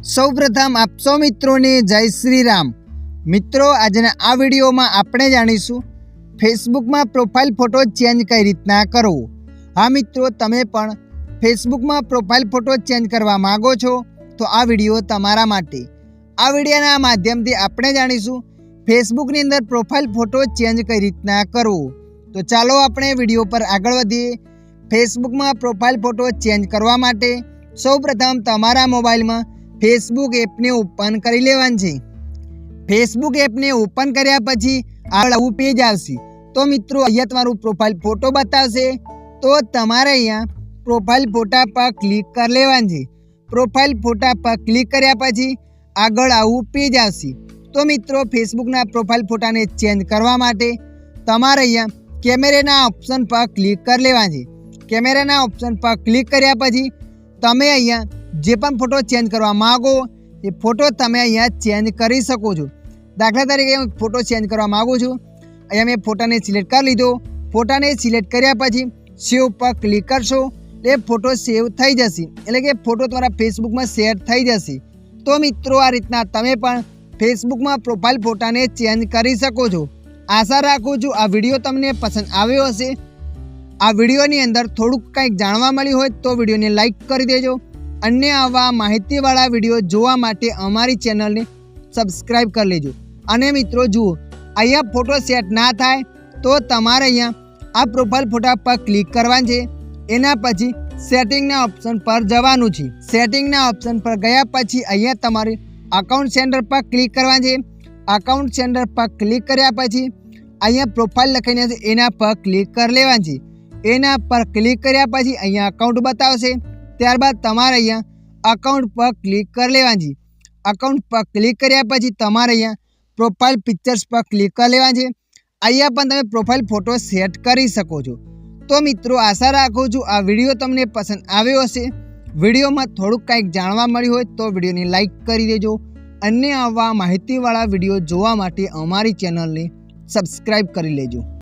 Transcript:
સૌપ્રથમ આપ સૌ મિત્રોને જય શ્રી રામ। મિત્રો, આજના આ વિડીયોમાં આપણે જાણીશું ફેસબુકમાં પ્રોફાઇલ ફોટો ચેન્જ કઈ રીતના કરવો। હા મિત્રો, તમે પણ ફેસબુકમાં પ્રોફાઇલ ફોટો ચેન્જ કરવા માંગો છો તો આ વિડીયો તમારા માટે। આ વિડીયોના માધ્યમથી આપણે જાણીશું ફેસબુકની અંદર પ્રોફાઇલ ફોટો ચેન્જ કઈ રીતના કરવો। તો ચાલો આપણે વિડીયો પર આગળ વધીએ। ફેસબુકમાં પ્રોફાઇલ ફોટો ચેન્જ કરવા માટે સૌપ્રથમ તમારા મોબાઈલમાં फेसबुक एपने ओपन कर लेवानी छे। फेसबुक एपने ओपन कर्या पछी आगळ आवुं पेज आवशे। तो मित्रों, अहींया तमारुं प्रोफाइल फोटो बतावशे, तो तमारे अहींया प्रोफाइल फोटा पर क्लिक कर लेवानी छे। प्रोफाइल फोटा पर क्लिक कर्या पछी आगळ आवुं पेज आवशे। तो मित्रों, फेसबुकना प्रोफाइल फोटाने चेन्ज करवा माटे तमारे अहींया केमेराना ऑप्शन पर क्लिक कर लेवानी छे। केमेराना ऑप्शन पर क्लिक कर्या पछी तमे अहींया जे पण फोटो चेन्ज करवा मांगो ए फोटो तमे अहींया चेन्ज करी शको छो। दाखला तरीके हूँ फोटो चेन्ज करवा मांगू छूँ। अहींया मैं फोटाने सिलेक्ट कर लीधो। फोटाने सिलेक्ट कर्या पछी सेव पर क्लिक करशो ए फोटो सेव थई जशे, एटले के फोटो तमारा फेसबुक में शेर थई जशे। तो मित्रों, आ रीतना तमे पण फेसबुक में प्रोफाइल फोटाने चेन्ज करी शको छो। आशा राखुं छुं आ विडियो तमने पसंद आव्यो हशे। आ विडियोनी अंदर थोड़ुंक कंईक जाणवा मळ्युं होय तो विडियोने लाइक करी देजो। अन्य आवा माहितीवाळा विडियो जोवा माटे अमारी चेनलने सब्सक्राइब कर लेजो। अने मित्रों जुओ, अहींया फोटो सेट ना थाय तो तमारे अहींया आ प्रोफाइल फोटा पर क्लिक करवानुं छे। एना पछी सेटिंगना ऑप्शन पर जवानुं छे। सेटिंगना ऑप्शन पर गया पछी अहींया तमारे अकाउंट सेंटर पर क्लिक करवानुं छे। अकाउंट सेंटर पर क्लिक कर्या पछी अहींया प्रोफाइल लखीने छे एना पर क्लिक कर लेवानुं छे। एना पर क्लिक कर्या पछी अहींया अकाउंट बतावशे। त्यारबाद तमारे अहींया अकाउंट पर क्लिक कर लेवानी छे। अकाउंट पर क्लिक कर्या पछी तमारे अहींया प्रोफाइल पिक्चर्स पर क्लिक कर लेवानी छे। अहींया पण तमे प्रोफाइल फोटो सेट करी शको छो। तो मित्रों, आशा राखुं छुं आ विडियो तमने पसंद आव्यो हशे। विडियो में थोड़ुंक कंईक जाणवा मळ्युं होय तो विडियोने लाइक करी देजो। अन्य आवा माहितीवाळा विडियो जोवा माटे अमारी चेनलने सब्सक्राइब करी लेजो।